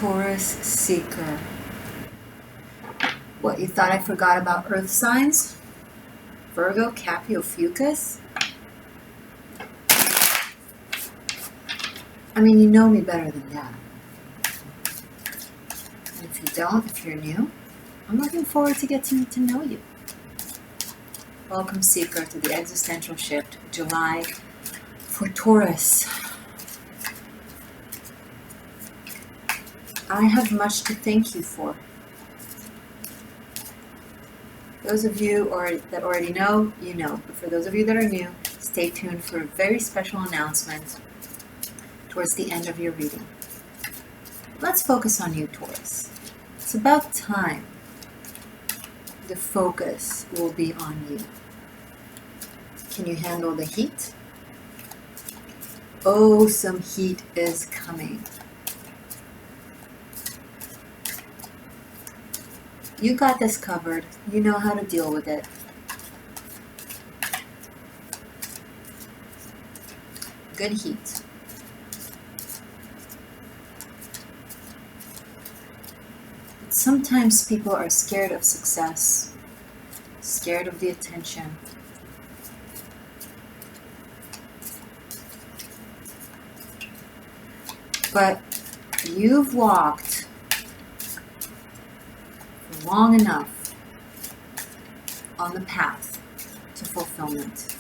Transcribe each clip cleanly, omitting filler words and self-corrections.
Taurus Seeker. What, you thought I forgot about earth signs? Virgo, Capio, Fucus? I mean, you know me better than that. And if you don't, if you're new, I'm looking forward to getting to know you. Welcome, Seeker, to the Existential Shift, July for Taurus. I have much to thank you for. Those of you that already know, you know. But for those of you that are new, stay tuned for a very special announcement towards the end of your reading. Let's focus on you, Taurus. It's about time the focus will be on you. Can you handle the heat? Oh, some heat is coming. You got this covered. You know how to deal with it. Good heat. Sometimes people are scared of success, scared of the attention. But you've walked for long enough on the path to fulfillment.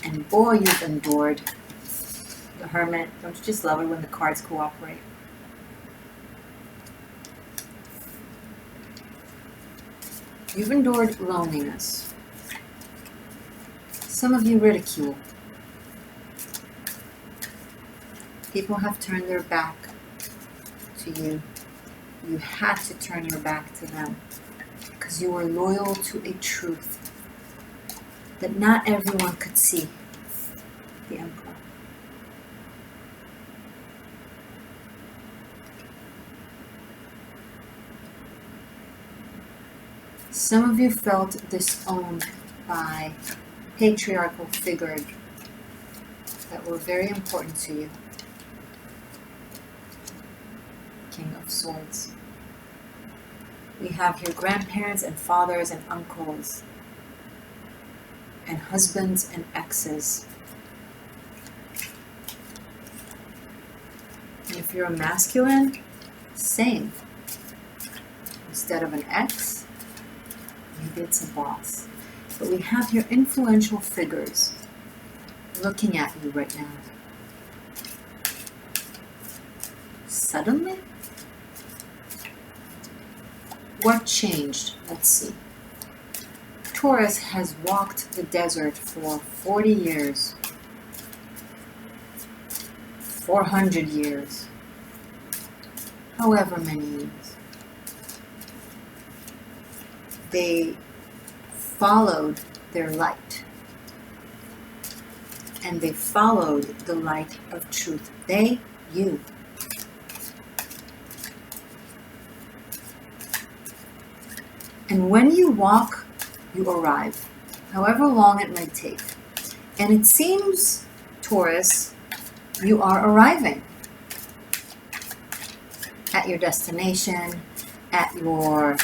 And boy, you've endured. The Hermit. Don't you just love it when the cards cooperate? You've endured loneliness. Some of you ridicule. People have turned their back to you. You had to turn your back to them because you were loyal to a truth that not everyone could see. The Emperor. Some of you felt disowned by patriarchal figures that were very important to you. King of Swords. We have here grandparents and fathers and uncles and husbands and exes. And if you're a masculine, same. Instead of an ex, maybe it's a boss. But we have here influential figures looking at you right now. Suddenly? What changed? Let's see. Taurus has walked the desert for 40 years. 400 years. However many years. They followed their light. And they followed the light of truth. They, you. And when you walk, you arrive, however long it may take. And it seems, Taurus, you are arriving at your destination, at your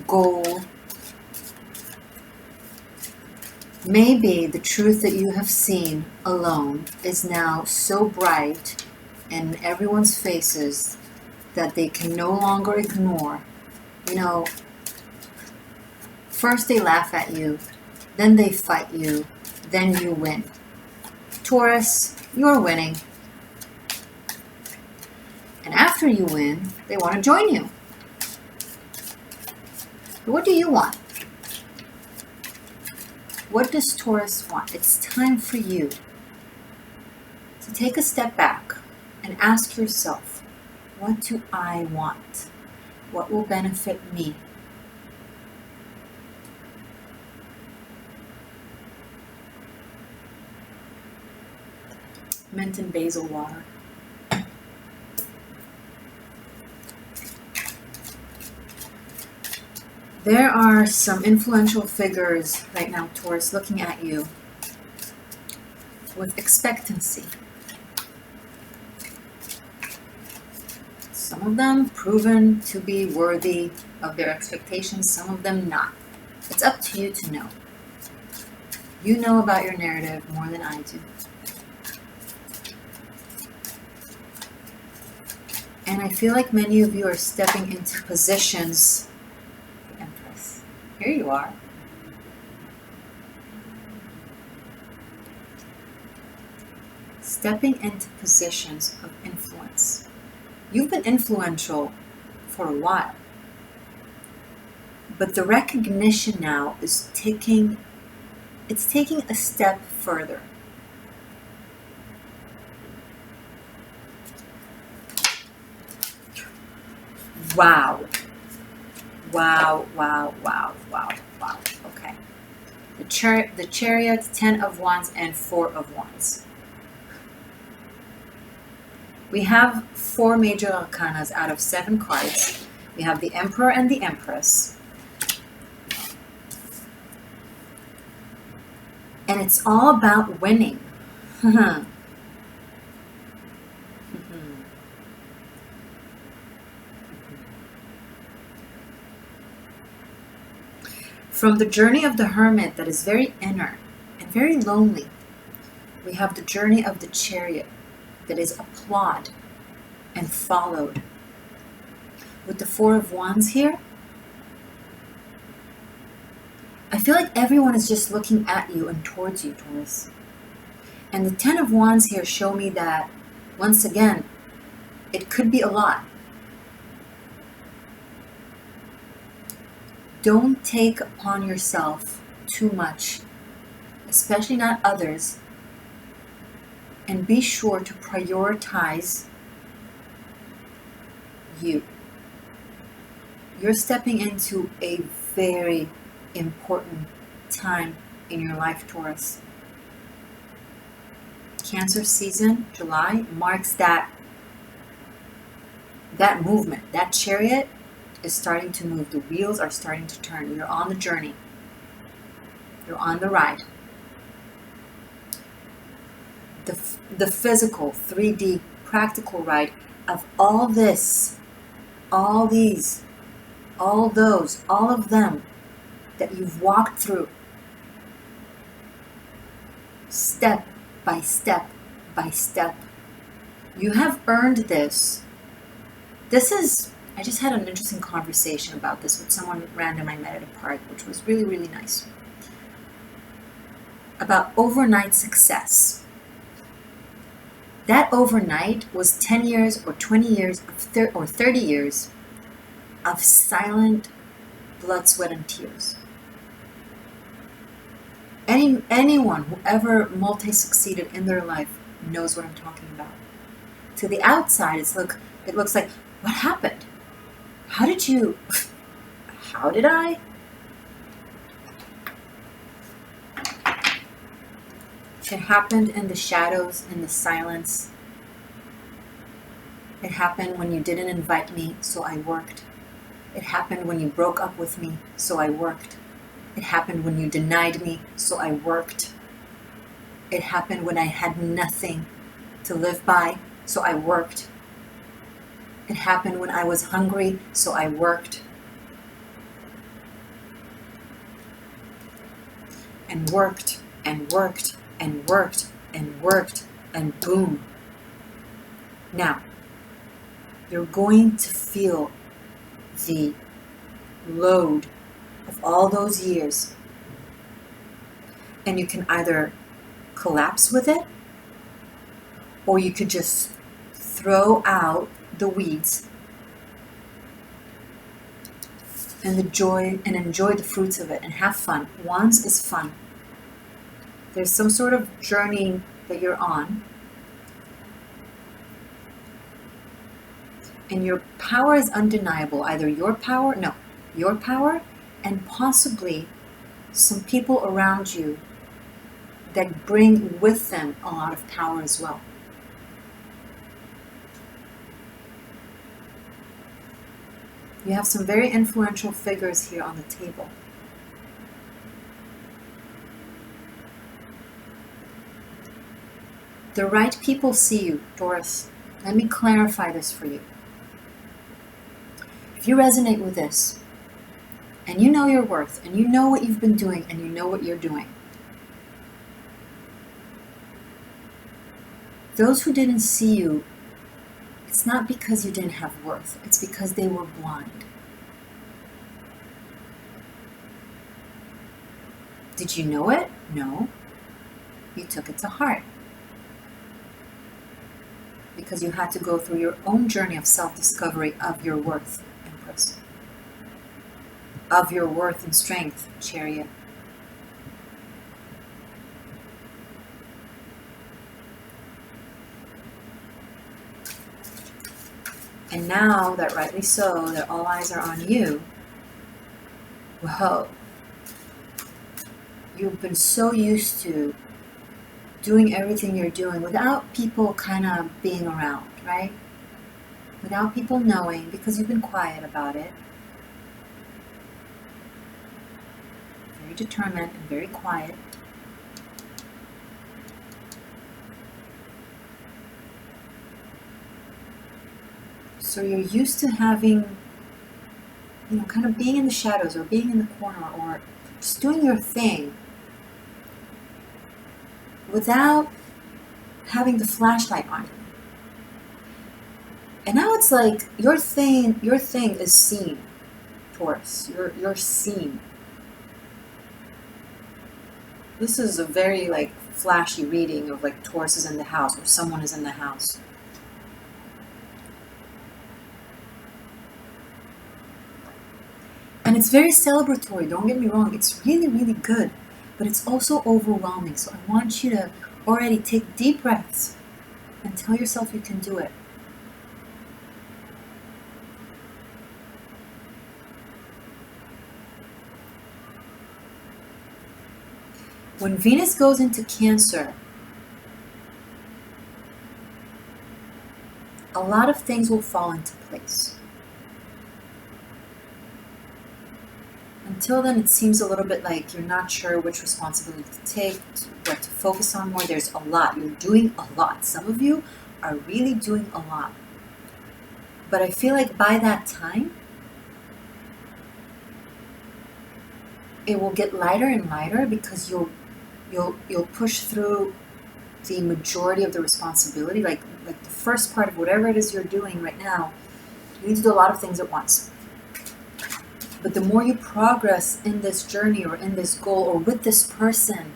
goal. Maybe the truth that you have seen alone is now so bright in everyone's faces that they can no longer ignore. You know, first they laugh at you, then they fight you, then you win. Taurus, you're winning. And after you win, they want to join you. But what do you want? What does Taurus want? It's time for you to take a step back and ask yourself, what do I want? What will benefit me? Mint and basil water. There are some influential figures right now, Taurus, looking at you with expectancy. Some of them proven to be worthy of their expectations, some of them not. It's up to you to know. You know about your narrative more than I do. And I feel like many of you are stepping into positions. The Empress. Here you are. Stepping into positions of influence. You've been influential for a while. But the recognition now is taking a step further. Wow. Wow, wow, wow, wow, wow. Okay. The chariot, 10 of wands, and 4 of wands. We have 4 major arcanas out of 7 cards. We have the Emperor and the Empress. And it's all about winning. From the journey of the hermit that is very inner and very lonely, we have the journey of the chariot that is applauded and followed. With the 4 of wands here, I feel like everyone is just looking at you and towards you, Taurus. And the 10 of wands here show me that, once again, it could be a lot. Don't take upon yourself too much, especially not others, and be sure to prioritize you. You're stepping into a very important time in your life, Taurus. Cancer season, July, marks that movement. That chariot is starting to move. The wheels are starting to turn. You're on the journey. You're on the ride. The physical, 3D, practical ride of all this, all these, all those, all of them that you've walked through, step by step by step. You have earned this. I just had an interesting conversation about this with someone random I met at a park, which was really, really nice. About overnight success. That overnight was 10 years or 20 years or 30 years of silent blood, sweat, and tears. Anyone who ever multi-succeeded in their life knows what I'm talking about. To the outside, it looks like, what happened? How did I? It happened in the shadows, in the silence. It happened when you didn't invite me, so I worked. It happened when you broke up with me, so I worked. It happened when you denied me, so I worked. It happened when I had nothing to live by, so I worked. It happened when I was hungry, so I worked. And worked, and worked, and worked, and worked, and boom. Now, you're going to feel the load of all those years. And you can either collapse with it, or you could just throw out the weeds and enjoy the fruits of it and have fun. Wands is fun. There's some sort of journey that you're on, and your power is undeniable. Either your power and possibly some people around you that bring with them a lot of power as well. You have some very influential figures here on the table. The right people see you, Taurus. Let me clarify this for you. if you resonate with this, and you know your worth, and you know what you've been doing, and you know what you're doing, those who didn't see you, it's not because you didn't have worth, it's because they were blind. Did you know it? No. You took it to heart. Because you had to go through your own journey of self-discovery of your worth, Empress. Of your worth and strength, Chariot. And now that rightly so, that all eyes are on you, whoa, you've been so used to doing everything you're doing without people kind of being around, right? Without people knowing, because you've been quiet about it. Very determined and very quiet. So you're used to having, kind of being in the shadows or being in the corner or just doing your thing without having the flashlight on you. And now it's like your thing is seen, Taurus. You're seen. This is a very flashy reading of Taurus is in the house or someone is in the house. And it's very celebratory, don't get me wrong. It's really, really good. But it's also overwhelming. So I want you to already take deep breaths and tell yourself you can do it. When Venus goes into Cancer, a lot of things will fall into place. Until then, it seems a little bit like you're not sure which responsibility to take, what to focus on more. There's a lot. You're doing a lot. Some of you are really doing a lot. But I feel like by that time, it will get lighter and lighter because you'll push through the majority of the responsibility. Like the first part of whatever it is you're doing right now, you need to do a lot of things at once. But the more you progress in this journey or in this goal or with this person,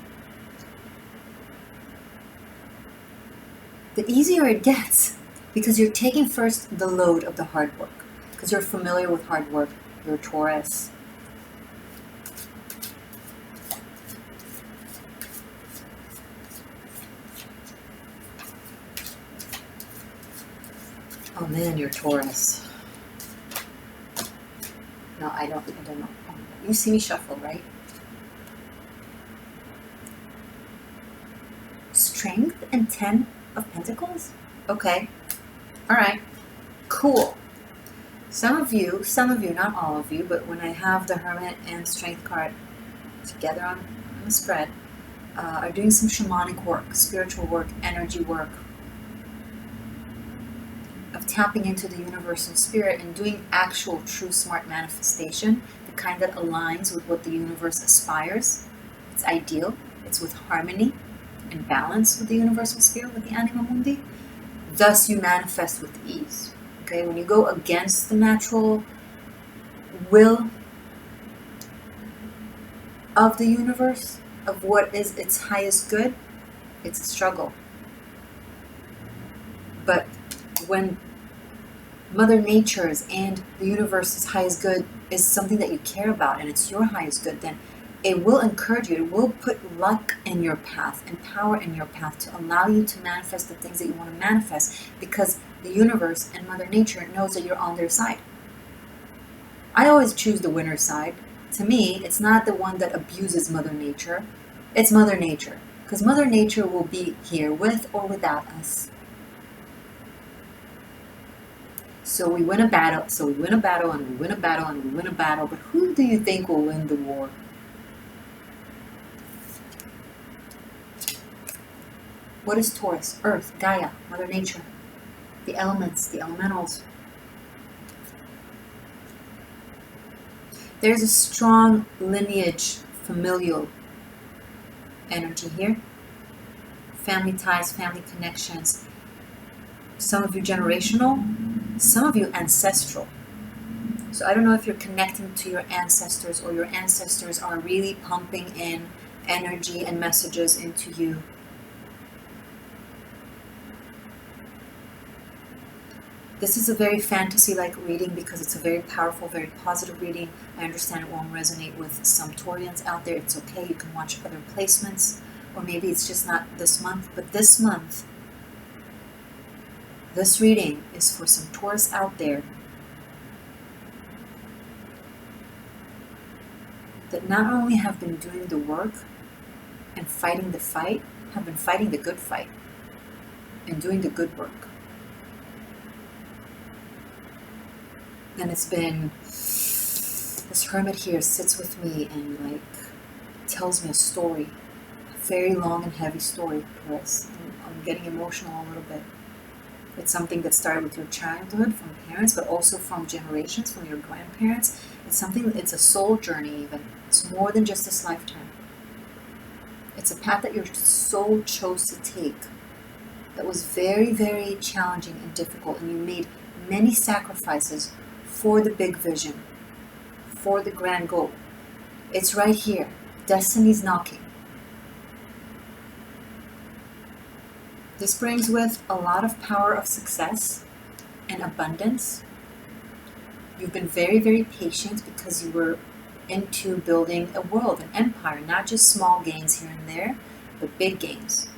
the easier it gets because you're taking first the load of the hard work. Because you're familiar with hard work. You're Taurus. Oh man, you're Taurus. No, I don't know. You see me shuffle, right? Strength and 10 of Pentacles? Okay. All right. Cool. Some of you, not all of you, but when I have the Hermit and Strength card together on the spread, are doing some shamanic work, spiritual work, energy work, of tapping into the universal spirit and doing actual true smart manifestation, the kind that aligns with what the universe aspires. It's ideal. It's with harmony and balance with the universal spirit, with the anima mundi. Thus you manifest with ease. Okay, when you go against the natural will of the universe, of what is its highest good, it's a struggle. But when Mother Nature's and the universe's highest good is something that you care about and it's your highest good, then it will encourage you. It will put luck in your path and power in your path to allow you to manifest the things that you want to manifest, because the universe and Mother Nature knows that you're on their side. I always choose the winner's side. To me, it's not the one that abuses Mother Nature. It's Mother Nature, because Mother Nature will be here with or without us. So we win a battle, and we win a battle, and we win a battle, but who do you think will win the war? What is Taurus? Earth, Gaia, Mother Nature, the elements, the elementals. There's a strong lineage, familial energy here. Family ties, family connections. Some of you generational, some of you ancestral. So I don't know if you're connecting to your ancestors or your ancestors are really pumping in energy and messages into you. This is a very fantasy-like reading because it's a very powerful, very positive reading. I understand it won't resonate with some Taurians out there. It's okay. You can watch other placements, or maybe it's just not this month. But this month, this reading is for some Taurus out there that not only have been doing the work and fighting the fight, have been fighting the good fight and doing the good work. And it's been, this hermit here sits with me and like tells me a story, a very long and heavy story, Taurus. I'm getting emotional a little bit. It's something that started with your childhood, from parents, but also from generations, from your grandparents. It's something, it's a soul journey even. It's more than just this lifetime. It's a path that your soul chose to take that was very, very challenging and difficult, and you made many sacrifices for the big vision, for the grand goal. It's right here. Destiny's knocking. This brings with a lot of power of success and abundance. You've been very, very patient because you were into building a world, an empire, not just small gains here and there, but big gains.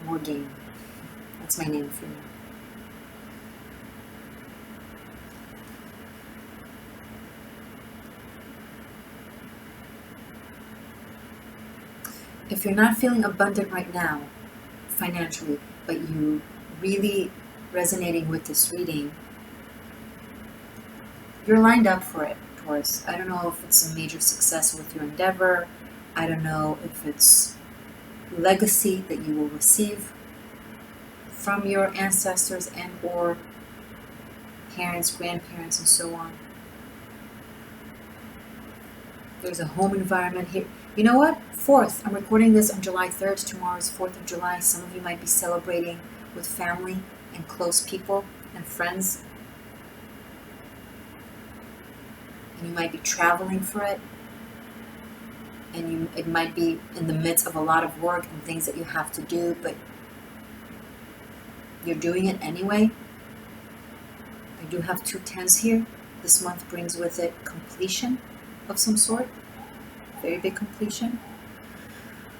Morgane. That's my name for you. If you're not feeling abundant right now, financially, but you really resonating with this reading, you're lined up for it, Taurus. I don't know if it's a major success with your endeavor. I don't know if it's legacy that you will receive from your ancestors and or parents, grandparents, and so on. There's a home environment here. You know what? 4th. I'm recording this on July 3rd. Tomorrow is 4th of July. Some of you might be celebrating with family and close people and friends. And you might be traveling for it. And it might be in the midst of a lot of work and things that you have to do, but you're doing it anyway. I do have 2 10s here. This month brings with it completion of some sort. Very big completion.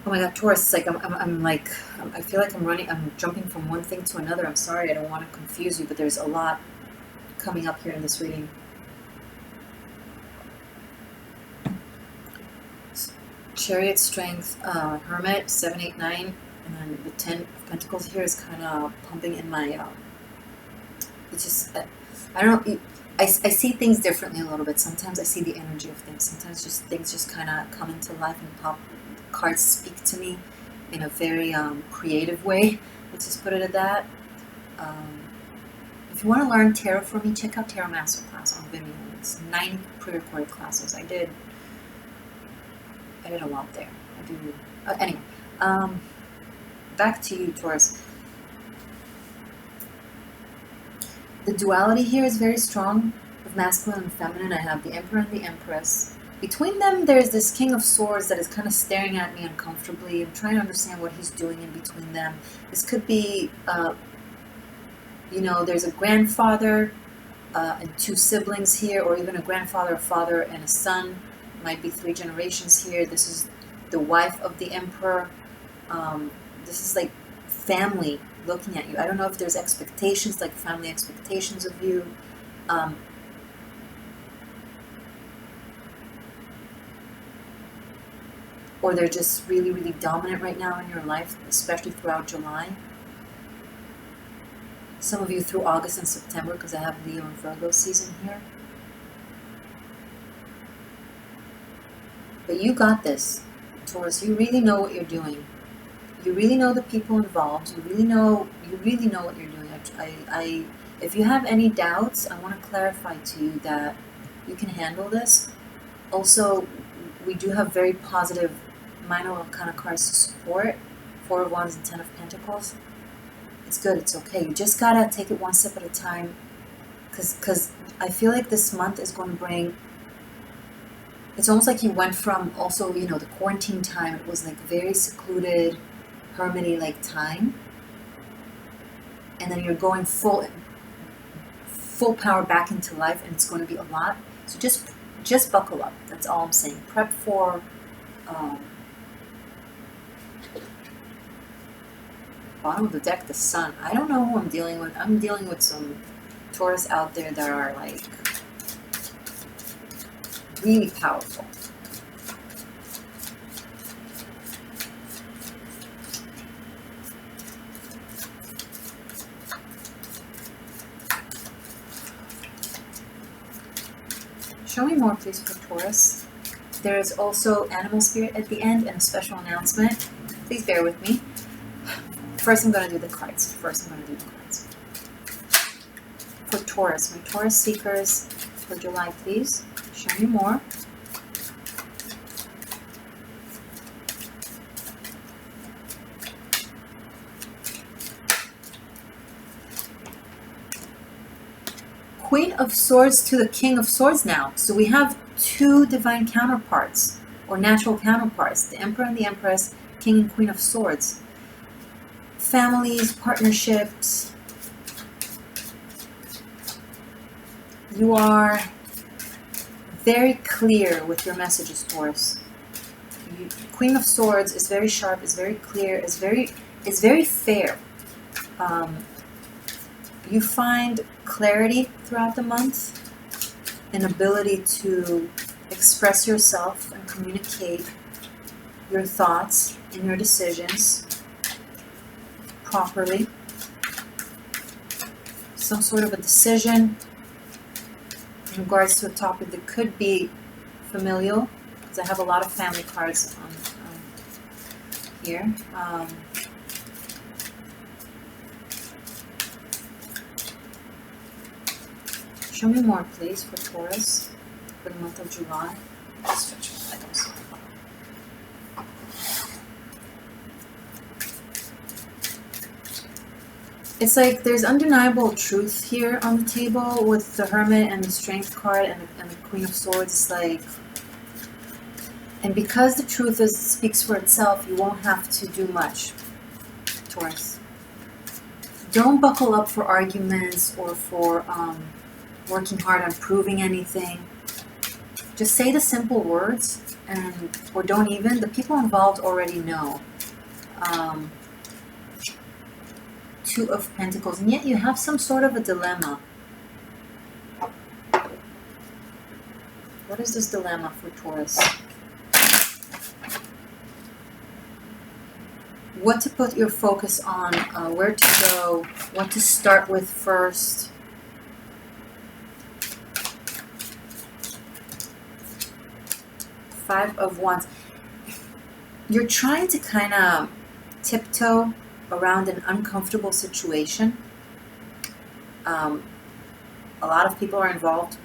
Oh my God, Taurus, it's like I feel like I'm jumping from one thing to another. I'm sorry, I don't want to confuse you, but there's a lot coming up here in this reading. Chariot, strength, hermit, 7, 8, 9, and then the 10 of Pentacles here is kind of pumping in my, it's just, I don't know, I see things differently a little bit. Sometimes I see the energy of things. Sometimes just things just kind of come into life and pop. Cards speak to me in a very creative way. Let's just put it at that. If you want to learn tarot from me, check out Tarot Masterclass on Vimeo. It's 9 pre-recorded classes. I did a lot there. I do. Anyway, back to you, Taurus. The duality here is very strong of masculine and feminine. I have the Emperor and the Empress. Between them, there's this King of Swords that is kind of staring at me uncomfortably. I'm trying to understand what he's doing in between them. This could be, you know, there's a grandfather and 2 siblings here, or even a grandfather, a father, and a son. Might be 3 generations here. This is the wife of the Emperor. This is like family looking at you. I don't know if there's expectations, like family expectations of you. Or they're just really, really dominant right now in your life, especially throughout July. Some of you through August and September, because I have Leo and Virgo season here. But you got this, Taurus. You really know what you're doing. You really know the people involved. You really know what you're doing. If you have any doubts, I want to clarify to you that you can handle this. Also, we do have very positive minor arcana cards to support. 4 of Wands and 10 of Pentacles. It's good, it's okay. You just gotta take it one step at a time. Because I feel like this month is going to bring... It's almost like you went from also, you know, the quarantine time. It was like very secluded, hermity like time. And then you're going full power back into life, and it's going to be a lot. So just buckle up. That's all I'm saying. Prep for... bottom of the deck, the Sun. I don't know who I'm dealing with. I'm dealing with some Taurus out there that are like really powerful. Show me more, please, for Taurus. There is also animal spirit at the end and a special announcement. Please bear with me. First, I'm going to do the cards. For Taurus, my Taurus seekers for July, please. Show me more. Queen of Swords to the King of Swords now. So we have 2 divine counterparts, or natural counterparts. The Emperor and the Empress, King and Queen of Swords. Families, partnerships. You are very clear with your messages, Taurus. Queen of Swords is very sharp, is very clear, is very fair. You find clarity throughout the month, an ability to express yourself and communicate your thoughts and your decisions properly. Some sort of a decision in regards to a topic that could be familial, because I have a lot of family cards on here. Show me more, please, for Taurus for the month of July. Stretch my items. It's like there's undeniable truth here on the table with the Hermit and the Strength card and the Queen of Swords. It's like, and because the truth speaks for itself, you won't have to do much, Taurus. Don't buckle up for arguments or for working hard on proving anything. Just say the simple words, or don't even. The people involved already know. 2 of Pentacles, and yet you have some sort of a dilemma. What is this dilemma for Taurus? What to put your focus on, where to go, what to start with first. Five of Wands. You're trying to kind of tiptoe around an uncomfortable situation. A lot of people are involved.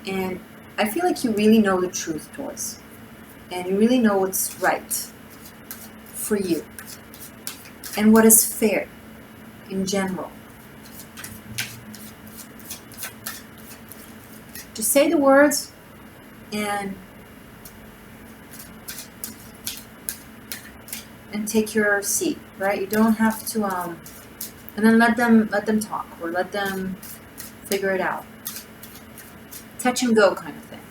And I feel like you really know the truth, Taurus. And you really know what's right for you. And what is fair in general. Just say the words and take your seat, right? You don't have to and then let them talk, or let them figure it out. Touch and go kind of thing.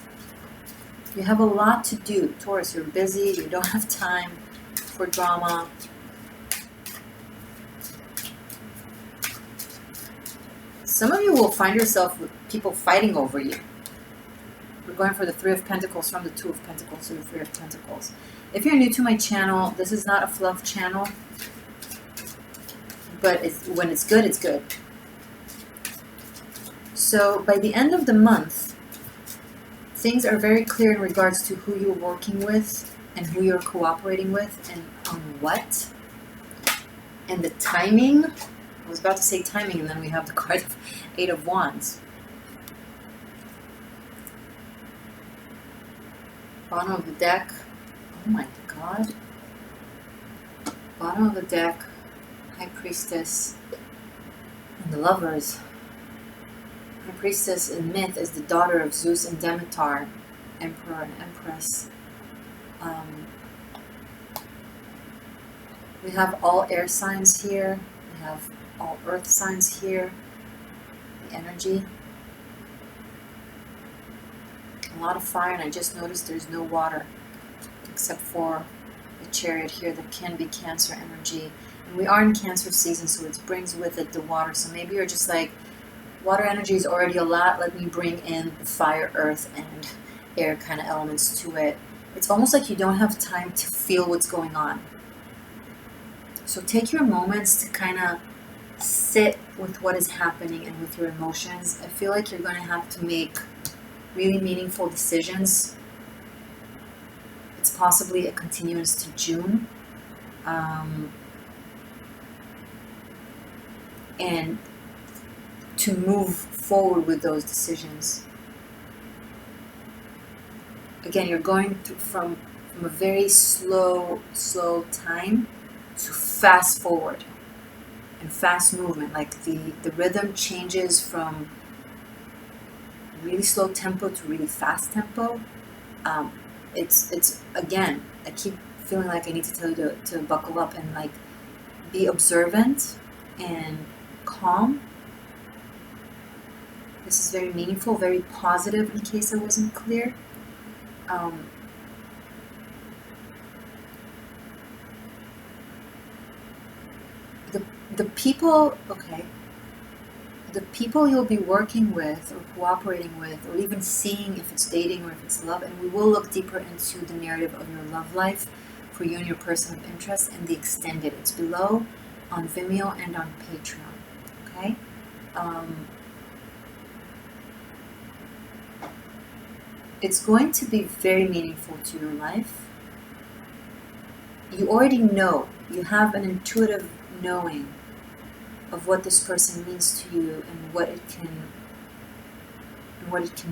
You have a lot to do, Taurus. You're busy, you don't have time for drama. Some of you will find yourself with people fighting over you. We're going for the 3 of Pentacles, from the 2 of Pentacles to the 3 of Pentacles. If you're new to my channel, this is not a fluff channel. But when it's good, it's good. So by the end of the month, things are very clear in regards to who you're working with and who you're cooperating with and on what. And the timing. I was about to say timing, and then we have the card of 8 of Wands. Bottom of the deck. Oh my god. Bottom of the deck. High Priestess. And the Lovers. High Priestess in myth is the daughter of Zeus and Demeter. Emperor and Empress. We have all air signs here. We have all earth signs here. The energy. A lot of fire, and I just noticed there's no water except for the chariot here that can be Cancer energy. And we are in Cancer season, so it brings with it the water. So maybe you're just like, water energy is already a lot. Let me bring in the fire, earth, and air kind of elements to it. It's almost like you don't have time to feel what's going on. So take your moments to kind of sit with what is happening and with your emotions. I feel like you're going to have to make really meaningful decisions. It's possibly a continuance to June. And to move forward with those decisions. Again, you're going through from a very slow time to fast forward and fast movement. Like the rhythm changes from really slow tempo to really fast tempo. It's again, I keep feeling like I need to tell you to buckle up and like be observant and calm. This is very meaningful, very positive, in case I wasn't clear. The people, okay, the people you'll be working with or cooperating with, or even seeing if it's dating or if it's love, and we will look deeper into the narrative of your love life for you and your person of interest and the extended. It's below on Vimeo and on Patreon, okay? It's going to be very meaningful to your life. You already know, you have an intuitive knowing of what this person means to you and what it can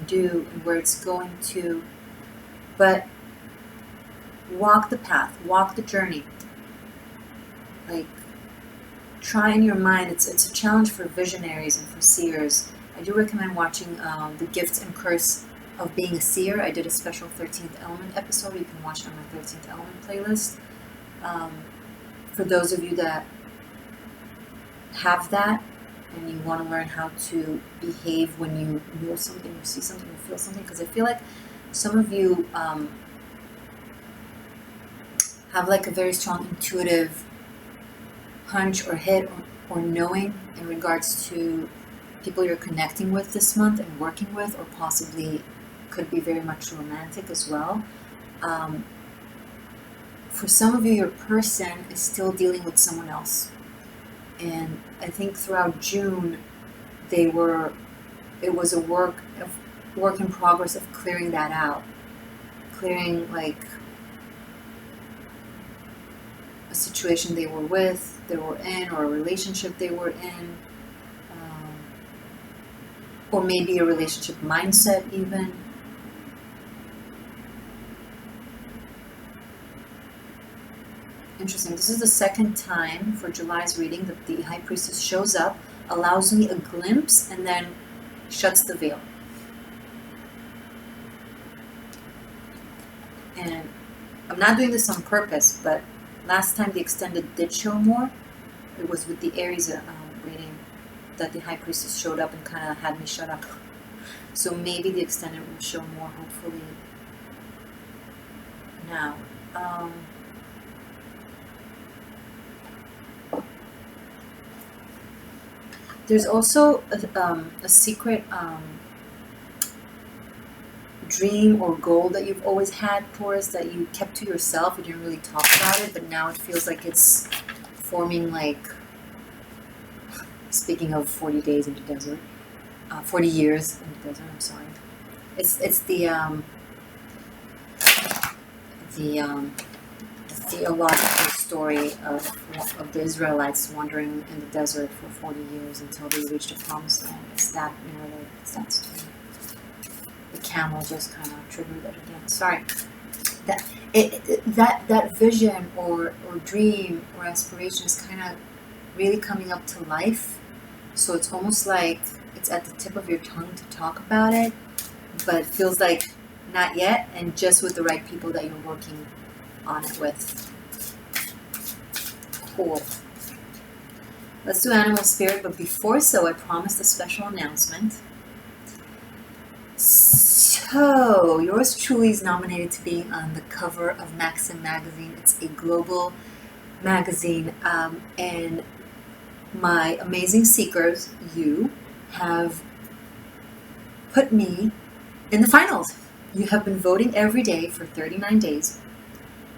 do and where it's going to. But walk the path, walk the journey. Like, try in your mind. It's a challenge for visionaries and for seers. I do recommend watching The Gifts and Curse of Being a Seer. I did a special 13th Element episode. You can watch it on my 13th Element playlist. For those of you that have that and you want to learn how to behave when you know something, you see something, you feel something, because I feel like some of you have like a very strong intuitive hunch or hit or knowing in regards to people you're connecting with this month and working with, or possibly could be very much romantic as well. For some of you, your person is still dealing with someone else. And I think throughout June, it was a work in progress of clearing that out. Clearing like a situation they were in, or a relationship they were in. Or maybe a relationship mindset even. Interesting. This is the second time for July's reading that the High Priestess shows up, allows me a glimpse, and then shuts the veil. And I'm not doing this on purpose, but last time the extended did show more. It was with the Aries reading that the High Priestess showed up and kind of had me shut up. So maybe the extended will show more, hopefully, now. There's also a secret dream or goal that you've always had, Taurus, that you kept to yourself. You didn't really talk about it, but now it feels like it's forming, like, speaking of 40 days in the desert, 40 years in the desert, I'm sorry. It's the theological story of the Israelites wandering in the desert for 40 years until they reached the promised land. It's that narrative, it's that story. The camel just kind of triggered it again. Sorry. that vision or dream or aspiration is kind of really coming up to life. So it's almost like it's at the tip of your tongue to talk about it, but it feels like not yet, and just with the right people that you're working on it with. Cool. Let's do animal spirit, but before so, I promised a special announcement. So, yours truly is nominated to be on the cover of Maxim magazine. It's a global magazine, and my amazing seekers, you, have put me in the finals. You have been voting every day for 39 days,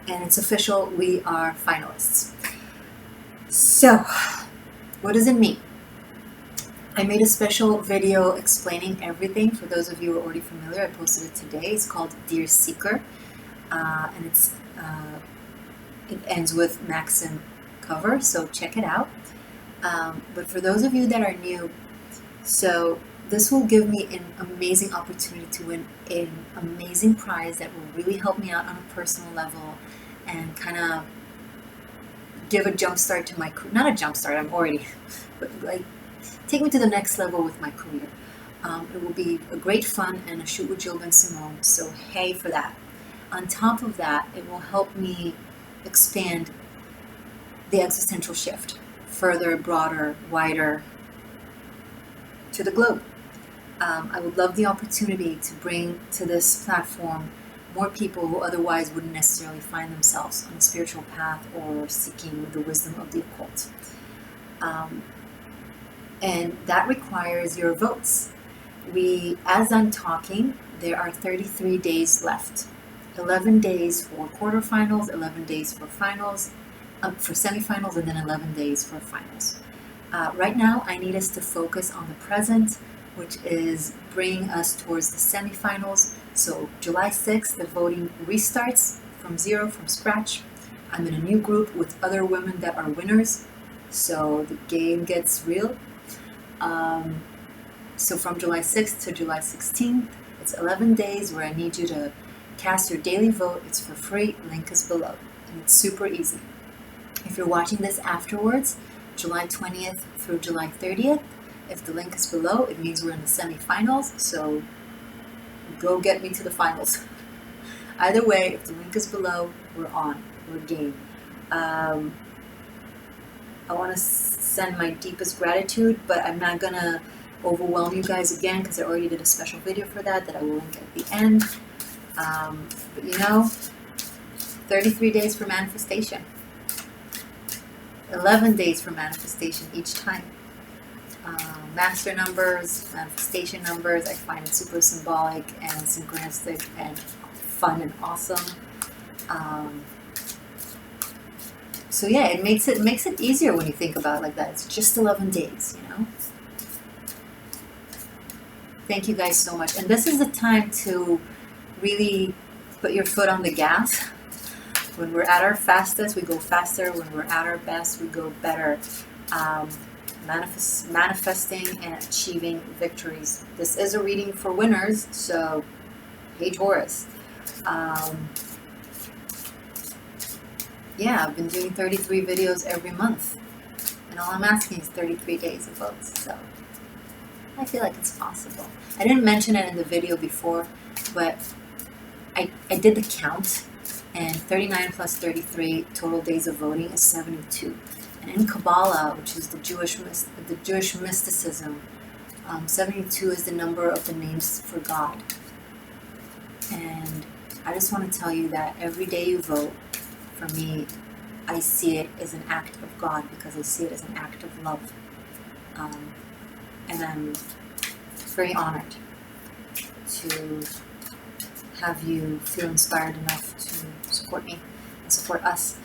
and it's official, we are finalists. So, what does it mean? I made a special video explaining everything. For those of you who are already familiar, I posted it today. It's called Dear Seeker, and it ends with Maxim cover, so check it out. But for those of you that are new, so this will give me an amazing opportunity to win an amazing prize that will really help me out on a personal level and kind of give a jump start to my career. Not a jump start, I'm already, but like take me to the next level with my career. It will be a great fun and a shoot with Jill and Simone, so hey for that. On top of that, it will help me expand the existential shift further, broader, wider to the globe. I would love the opportunity to bring to this platform more people who otherwise wouldn't necessarily find themselves on a spiritual path or seeking the wisdom of the occult. And that requires your votes. As I'm talking, there are 33 days left. 11 days for quarterfinals, 11 days for finals, for semifinals, and then 11 days for finals. Right now, I need us to focus on the present, which is bringing us towards the semifinals. So July 6th, the voting restarts from zero, from scratch. I'm in a new group with other women that are winners, so the game gets real. So from July 6th to July 16th, it's 11 days where I need you to cast your daily vote. It's for free, link is below, and it's super easy. If you're watching this afterwards, July 20th through July 30th, if the link is below, it means we're in the semifinals, so go get me to the finals. Either way, if the link is below, we're on, we're game. I want to send my deepest gratitude, but I'm not going to overwhelm you guys again because I already did a special video for that I will link at the end. But you know, 33 days for manifestation. 11 days for manifestation each time. Master numbers, manifestation numbers, I find it super symbolic and synchronistic and fun and awesome. So yeah, it makes it easier when you think about it like that. It's just 11 days, you know. Thank you guys so much. And this is the time to really put your foot on the gas. When we're at our fastest, we go faster. When we're at our best, we go better. Manifesting and achieving victories. This is a reading for winners, so hey Taurus. Yeah, I've been doing 33 videos every month, and all I'm asking is 33 days of votes, so I feel like it's possible. I didn't mention it in the video before, but I did the count, and 39 plus 33 total days of voting is 72. And in Kabbalah, which is the Jewish mysticism, 72 is the number of the names for God. And I just want to tell you that every day you vote, for me, I see it as an act of God because I see it as an act of love. And I'm very honored to have you feel inspired enough to support me and support us.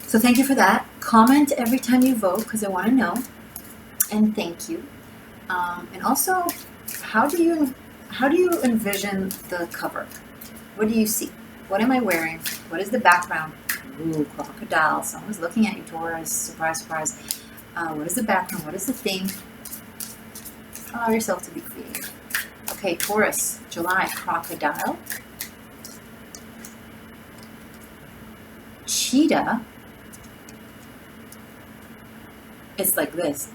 So thank you for that. Comment every time you vote because I want to know. And thank you. And also, how do you envision the cover? What do you see? What am I wearing? What is the background? Ooh, crocodile. Someone's looking at you, Taurus. Surprise, surprise. What is the background? What is the theme? Allow yourself to be creative. Okay, Taurus, July, crocodile. cheetah, it's like this.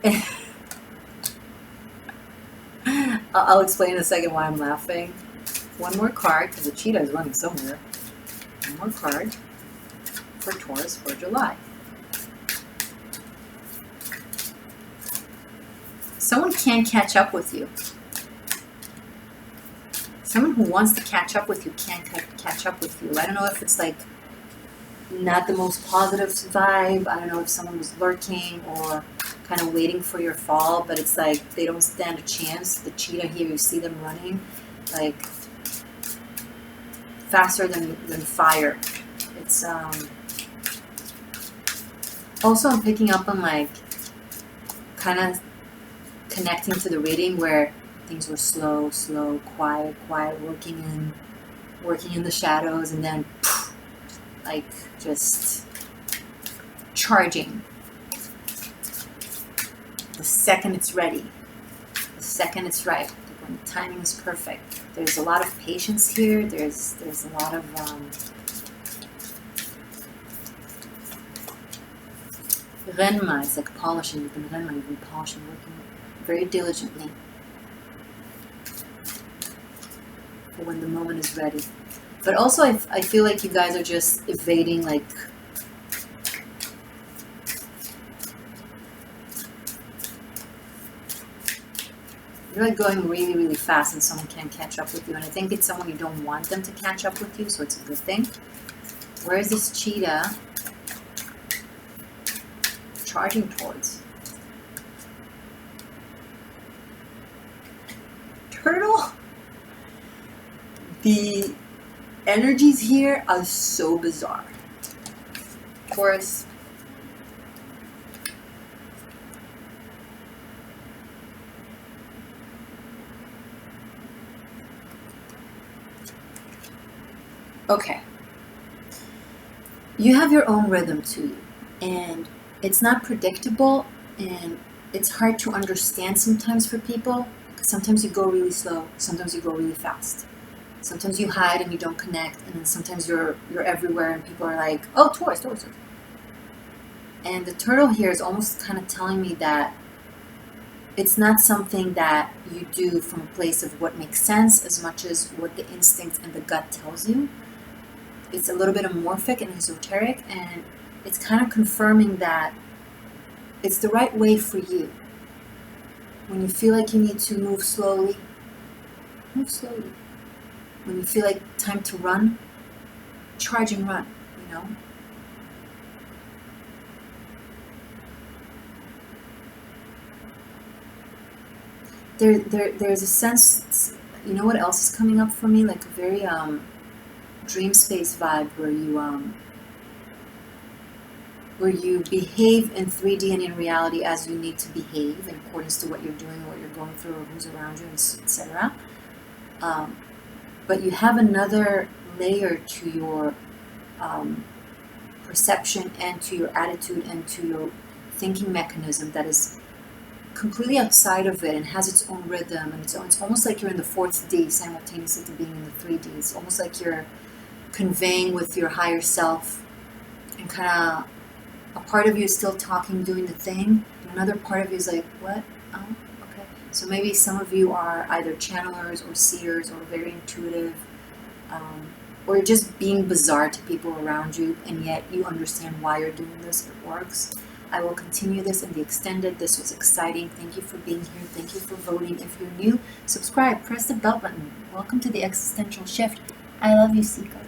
I'll explain in a second why I'm laughing. One more card, because the cheetah is running somewhere. One more card for Taurus for July. Someone can't catch up with you. Someone who wants to catch up with you can't catch up with you. I don't know if it's like not the most positive vibe. I don't know if someone was lurking or kind of waiting for your fall, but it's like they don't stand a chance. The cheetah here, you see them running like faster than fire. It's also I'm picking up on like kind of connecting to the reading where things were slow, quiet, working in the shadows, and then like just charging. The second it's ready, the second it's right, when the timing is perfect. There's a lot of patience here. There's a lot of renma. It's like polishing. You've been renma. You've been polishing, working very diligently for when the moment is ready. But also, I feel like you guys are just evading like. You're like going really, really fast and someone can't catch up with you. And I think it's someone you don't want them to catch up with you, so it's a good thing. Where is this cheetah charging towards? Turtle? The energies here are so bizarre. Of course, okay, you have your own rhythm to you, and it's not predictable, and it's hard to understand sometimes for people. Sometimes you go really slow, sometimes you go really fast. Sometimes you hide and you don't connect, and then sometimes you're everywhere and people are like, oh, Taurus. And the turtle here is almost kind of telling me that it's not something that you do from a place of what makes sense as much as what the instinct and the gut tells you. It's a little bit amorphic and esoteric, and it's kind of confirming that it's the right way for you. When you feel like you need to move slowly, move slowly. When you feel like time to run, charge and run, you know? There's a sense, you know what else is coming up for me? Like a very dream space vibe where you behave in 3D and in reality as you need to behave in accordance to what you're doing, what you're going through, or who's around you, etc. But you have another layer to your perception and to your attitude and to your thinking mechanism that is completely outside of it and has its own rhythm, and it's almost like you're in the 4th D simultaneously to being in the 3D. It's almost like you're conveying with your higher self, and kind of a part of you is still talking, doing the thing, and another part of you is like, what? Oh, okay. So maybe some of you are either channelers or seers or very intuitive, or just being bizarre to people around you, and yet you understand why you're doing this. It works. I will continue this in the extended. This was exciting. Thank you for being here. Thank you for voting. If you're new, subscribe, press the bell button. Welcome to the Existential Shift. I love you, Seeker.